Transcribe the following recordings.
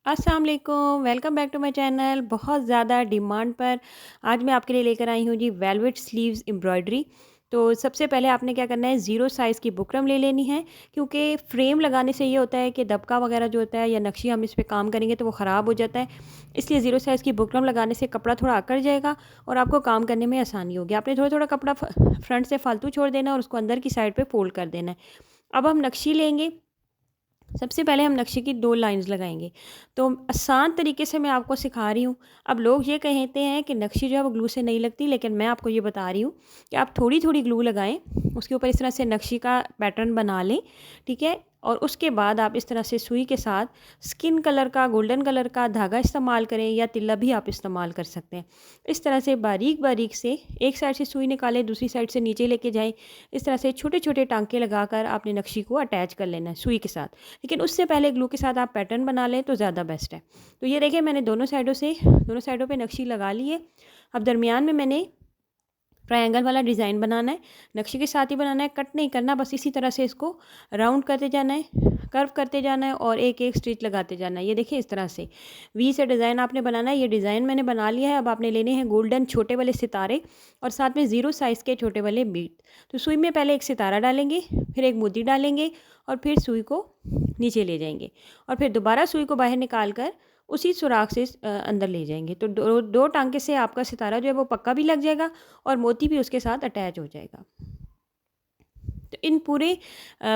अस्सलाम वालेकुम, welcome back to my channel. बहुत ज़्यादा डिमांड पर आज मैं आपके लिए लेकर आई हूँ जी वेलवेट स्लीव्स एम्ब्रॉयडरी। तो सबसे पहले आपने क्या करना है, ज़ीरो साइज़ की बुकरम ले लेनी है, क्योंकि फ्रेम लगाने से ये होता है कि दबका वगैरह जो होता है या नक्शी हम इस पे काम करेंगे तो वो ख़राब हो जाता है। इसलिए ज़ीरो साइज़ की बुकरम लगाने से कपड़ा थोड़ा अकड़ जाएगा और आपको काम करने में आसानी होगी। आपने थोड़ा थोड़ा कपड़ा फ्रंट से फालतू छोड़ देना है और उसको अंदर की साइड पर फोल्ड कर देना है। अब हम नक्शी लेंगे। सबसे पहले हम नक्शे की 2 लाइंस लगाएँगे। तो आसान तरीके से मैं आपको सिखा रही हूँ। अब लोग ये कहते हैं कि नक्शी जो है वो ग्लू से नहीं लगती, लेकिन मैं आपको ये बता रही हूँ कि आप थोड़ी-थोड़ी ग्लू लगाएँ, उसके ऊपर इस तरह से नक्शी का पैटर्न बना लें, ठीक है? और उसके बाद आप इस तरह से सुई के साथ स्किन कलर का, गोल्डन कलर का धागा इस्तेमाल करें या तिल्ला भी आप इस्तेमाल कर सकते हैं। इस तरह से बारीक-बारीक से एक साइड से सुई निकालें, दूसरी साइड से नीचे लेके जाएँ। इस तरह से छोटे-छोटे टाँके लगाकर आपने नक्शी को अटैच कर लेना है सुई के साथ। लेकिन उससे पहले ग्लू के साथ आप पैटर्न बना लें तो ज़्यादा बेस्ट है। तो ये देखिए, मैंने दोनों साइडों पे नक्शी लगा ली है। अब दरमियान में मैंने ट्रायंगल वाला डिज़ाइन बनाना है, नक्शे के साथ ही बनाना है, कट नहीं करना, बस इसी तरह से इसको राउंड करते जाना है, कर्व करते जाना है और एक-एक स्टिच लगाते जाना है। ये देखिए इस तरह से वी से डिज़ाइन आपने बनाना है। ये डिज़ाइन मैंने बना लिया है। अब आपने लेने हैं गोल्डन छोटे वाले सितारे और साथ में ज़ीरो साइज़ के छोटे वाले बीड। तो सुई में पहले एक सितारा डालेंगे, फिर एक मोती डालेंगे और फिर सुई को नीचे ले जाएँगे और फिर दोबारा सुई को बाहर निकाल कर उसी सुराख से अंदर ले जाएँगे। तो दो टाँके से आपका सितारा जो है वो पक्का भी लग जाएगा और मोती भी उसके साथ अटैच हो जाएगा। तो इन पूरे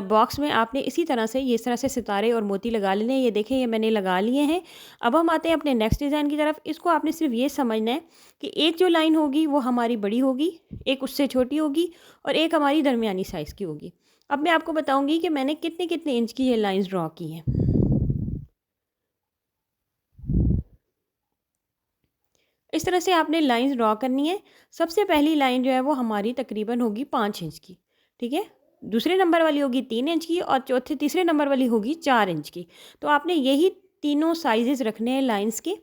बॉक्स में आपने इसी तरह से ये इस तरह से सितारे और मोती लगा लेने हैं। ये देखें, ये मैंने लगा लिए हैं। अब हम आते हैं अपने नेक्स्ट डिज़ाइन की तरफ। इसको आपने सिर्फ ये समझना है कि एक जो लाइन होगी वो हमारी बड़ी होगी, एक उससे छोटी होगी और एक हमारी दरमियानी साइज़ की होगी। अब मैं आपको बताऊँगी कि मैंने कितने-कितने इंच की ये लाइन्स ड्रॉ की हैं। इस तरह से आपने लाइंस ड्रॉ करनी है। सबसे पहली लाइन जो है वो हमारी तकरीबन होगी 5 इंच की, ठीक है? दूसरे नंबर वाली होगी 3 इंच की और तीसरे नंबर वाली होगी 4 इंच की। तो आपने यही तीनों साइज़ेज़ रखने हैं लाइंस के।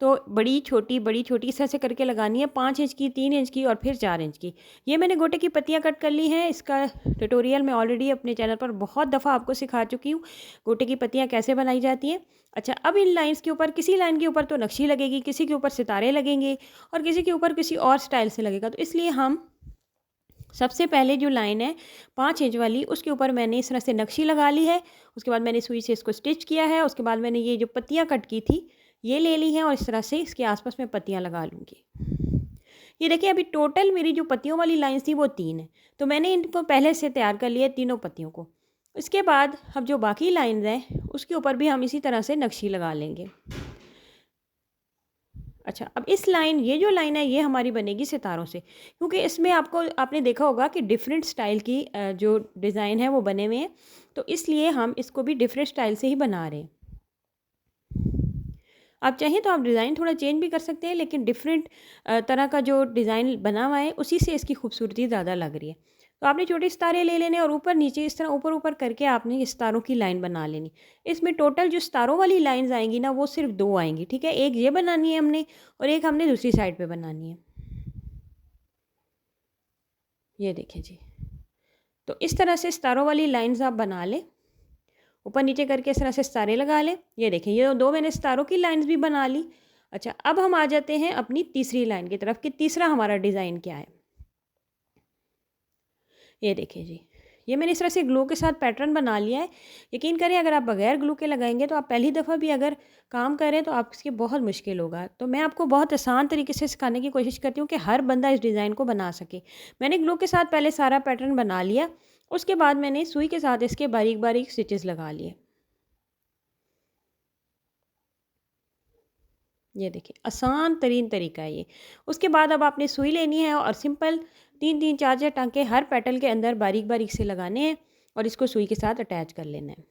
तो बड़ी छोटी इस तरह से करके लगानी है, 5 इंच की, 3 इंच की और फिर 4 इंच की। ये मैंने गोटे की पत्तियाँ कट कर ली हैं। इसका ट्यूटोरियल मैं ऑलरेडी अपने चैनल पर बहुत दफ़ा आपको सिखा चुकी हूँ, गोटे की पत्तियाँ कैसे बनाई जाती हैं। अच्छा, अब इन लाइन्स के ऊपर किसी लाइन के ऊपर तो नक्शी लगेगी, किसी के ऊपर सितारे लगेंगे और किसी के ऊपर किसी और स्टाइल से लगेगा। तो इसलिए हम सबसे पहले जो लाइन है 5 इंच वाली, उसके ऊपर मैंने इस तरह से नक्शी लगा ली है। उसके बाद मैंने सुई से इसको स्टिच किया है। उसके बाद मैंने ये जो पत्तियाँ कट की थी, ये ले ली हैं और इस तरह से इसके आस-पास मैं पत्तियाँ लगा लूँगी। ये देखिए, अभी टोटल मेरी जो पत्तियों वाली लाइन्स थी वो 3 है। तो मैंने इनको पहले से तैयार कर लिया है तीनों पत्तियों को। इसके बाद अब जो बाकी लाइन्स हैं, उसके ऊपर भी हम इसी तरह से नक्शी लगा लेंगे। अच्छा, अब ये जो लाइन है ये हमारी बनेगी सितारों से, क्योंकि इसमें आपने देखा होगा कि डिफरेंट स्टाइल की जो डिज़ाइन है वो बने हुए हैं। तो इसलिए हम इसको भी डिफरेंट स्टाइल से ही बना रहे हैं। आप चाहें तो आप डिज़ाइन थोड़ा चेंज भी कर सकते हैं, लेकिन डिफरेंट तरह का जो डिज़ाइन बना हुआ है उसी से इसकी खूबसूरती ज़्यादा लग रही है। तो आपने छोटे सितारे ले लेने और ऊपर नीचे इस तरह ऊपर-ऊपर करके आपने ये सितारों की लाइन बना लेनी। इसमें टोटल जो सितारों वाली लाइन्स आएँगी ना, वो सिर्फ़ 2 आएँगी, ठीक है? एक ये बनानी है हमने और एक हमने दूसरी साइड पे बनानी है। ये देखें जी। तो इस तरह से सितारों वाली लाइन्स आप बना लें। ऊपर नीचे करके इस तरह से सितारे लगा लें। ये देखें, ये 2 मैंने सितारों की लाइन्स भी बना ली। अच्छा, अब हम आ जाते हैं अपनी तीसरी लाइन की तरफ कि तीसरा हमारा डिज़ाइन क्या है। ये देखिए जी, ये मैंने इस तरह से ग्लू के साथ पैटर्न बना लिया है। यकीन करें, अगर आप बगैर ग्लू के लगाएँगे तो आप पहली दफ़ा भी अगर काम करें तो आपके बहुत मुश्किल होगा। तो मैं आपको बहुत आसान तरीके से सिखाने की कोशिश करती हूँ कि हर बंदा इस डिज़ाइन को बना सके। मैंने ग्लू के साथ पहले सारा पैटर्न बना लिया, उसके बाद मैंने सुई के साथ इसके बारीक-बारीक स्टिचेज़ लगा लिए। ये देखिए, आसान तरीन तरीका है ये। उसके बाद अब आपने सुई लेनी है और सिंपल 3-3 4-4 टाँके हर पेटल के अंदर बारीक-बारीक से लगाने हैं और इसको सुई के साथ अटैच कर लेना है।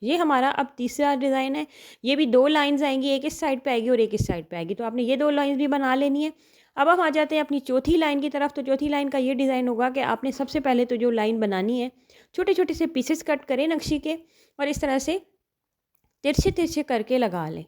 ये हमारा अब तीसरा डिज़ाइन है। ये भी 2 लाइन्स आएँगी, एक इस साइड पे आएगी और एक इस साइड पे आएगी। तो आपने ये 2 लाइन्स भी बना लेनी है। अब हम आ जाते हैं अपनी चौथी लाइन की तरफ। तो चौथी लाइन का ये डिज़ाइन होगा कि आपने सबसे पहले तो जो लाइन बनानी है, छोटे-छोटे से पीसेस कट करें नक्शी के और इस तरह से तिरछे-तिरछे करके लगा लें।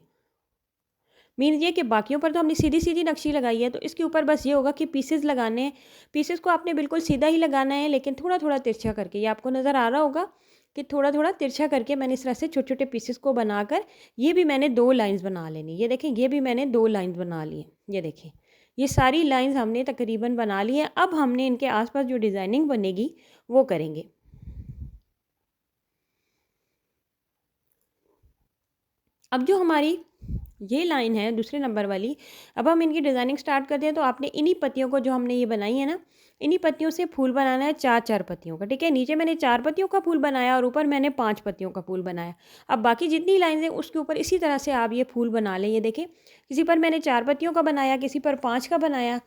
मीन्स ये कि बाकियों पर तो हमने सीधी-सीधी नक्शी लगाई है, तो इसके ऊपर बस ये होगा कि पीसेस लगाने हैं। पीसेस को आपने बिल्कुल सीधा ही लगाना है, लेकिन थोड़ा-थोड़ा तिरछा करके। ये आपको नज़र आ रहा होगा कि थोड़ा-थोड़ा तिरछा करके मैंने इस तरह से छोटे-छोटे पीसेस को बनाकर ये भी मैंने 2 लाइन्स बना लेनी। ये देखें, ये भी मैंने 2 लाइन्स बना ली हैं। ये देखें, ये सारी लाइन्स हमने तकरीबन बना ली हैं। अब हमने इनके आस-पास जो डिज़ाइनिंग बनेगी, वो करेंगे। अब जो हमारी ये लाइन है दूसरे नंबर वाली, अब हम इनकी डिज़ाइनिंग स्टार्ट करते हैं। तो आपने इन्हीं पत्तियों को, जो हमने ये बनाई है ना, इन्हीं पत्तियों से फूल बनाना है, 4-4 पत्तियों का, ठीक है। नीचे मैंने 4 पत्तियों का फूल बनाया और ऊपर मैंने 5 पत्तियों का फूल बनाया। अब बाकी जितनी लाइन्स हैं उसके ऊपर इसी तरह से आप ये फूल बना लें। ये देखें, किसी पर मैंने 4 पत्तियों का बनाया, किसी पर 5 का बनाया।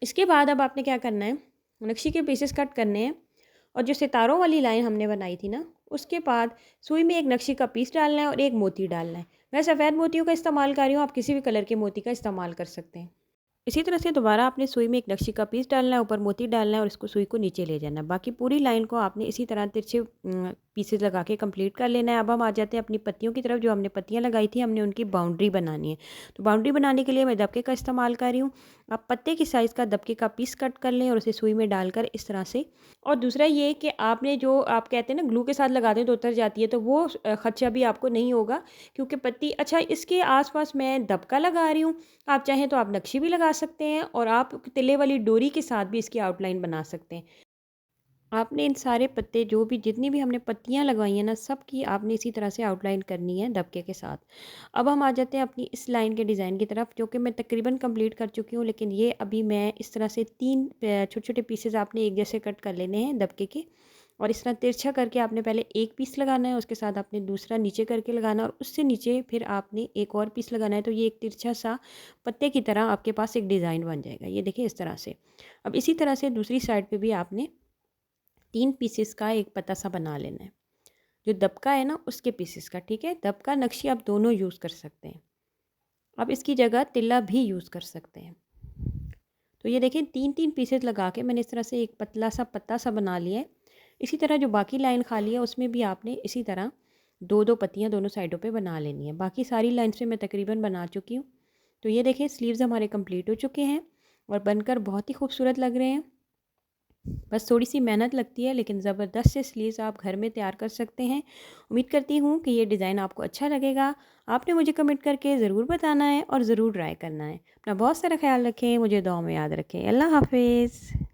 इसके बाद अब आपने क्या करना है, नक्शी के पीसेस कट करने हैं और जो सितारों वाली लाइन हमने बनाई थी ना, उसके बाद सुई में एक नक्शी का पीस डालना है और एक मोती डालना है। मैं सफ़ेद मोतियों का इस्तेमाल कर रही हूँ, आप किसी भी कलर के मोती का इस्तेमाल कर सकते हैं। इसी तरह से दोबारा आपने सुई में एक नक्शी का पीस डालना है, ऊपर मोती डालना है और इसको सुई को नीचे ले जाना है। बाकी पूरी लाइन को आपने इसी तरह तिरछे पीसेस लगा के कंप्लीट कर लेना है। अब हम आ जाते हैं अपनी पत्तियों की तरफ। जो हमने पत्तियां लगाई थी, हमने उनकी बाउंड्री बनानी है। तो बाउंड्री बनाने के लिए मैं दबके का इस्तेमाल कर रही हूँ। आप पत्ते की साइज़ का दबके का पीस कट कर लें और उसे सुई में डालकर इस तरह से। और दूसरा ये कि आपने, जो आप कहते हैं ना ग्लू के साथ लगा दें तो उतर जाती है, तो वो खदशा भी आपको नहीं होगा, क्योंकि पत्ती, अच्छा इसके आसपास मैं दबका लगा रही हूँ। आप चाहें तो आप नक्शी भी लगा सकते हैं और आप तिल्ले वाली डोरी के साथ भी इसकी आउटलाइन बना सकते हैं। आपने इन सारे पत्ते, जो भी जितनी भी हमने पत्तियां लगाई हैं ना, सब की आपने इसी तरह से आउटलाइन करनी है दबके के साथ। अब हम आ जाते हैं अपनी इस लाइन के डिज़ाइन की तरफ, जो कि मैं तकरीबन कंप्लीट कर चुकी हूँ। लेकिन ये अभी मैं इस तरह से 3 छोटे-छोटे पीसेस आपने एक जैसे कट कर लेने हैं दबके के। और इस तरह तिरछा करके आपने पहले एक पीस लगाना है, उसके साथ आपने दूसरा नीचे करके लगाना है और उससे नीचे फिर आपने एक और पीस लगाना है। तो ये एक तिरछा सा पत्ते की तरह आपके पास एक डिज़ाइन बन जाएगा। ये देखिए इस तरह से। अब इसी तरह से दूसरी साइड पे भी आपने 3 पीसेस का एक पत्ता सा बना लेना है। जो दबका है ना, उसके पीसेस का, ठीक है। दबका नक्शी आप दोनों यूज़ कर सकते हैं। आप इसकी जगह तिल्ला भी यूज़ कर सकते हैं। तो ये देखिए 3-3 पीसेस लगा के मैंने इस तरह से एक पतला सा पत्ता सा बना लिया है। इसी तरह जो बाकी लाइन खाली है उसमें भी आपने इसी तरह 2-2 पत्तियाँ दोनों साइडों पे बना लेनी है। बाकी सारी लाइन्स में मैं तकरीबन बना चुकी हूँ। तो ये देखिए स्लीव्स हमारे कंप्लीट हो चुके हैं और बनकर बहुत ही खूबसूरत लग रहे हैं। बस थोड़ी सी मेहनत लगती है, लेकिन ज़बरदस्त से स्लीव्स आप घर में तैयार कर सकते हैं। उम्मीद करती हूँ कि ये डिज़ाइन आपको अच्छा लगेगा। आपने मुझे कमेंट करके ज़रूर बताना है और ज़रूर ट्राई करना है। अपना बहुत सारा ख्याल रखें, मुझे दुआ में याद रखें। अल्लाह हाफ़िज़।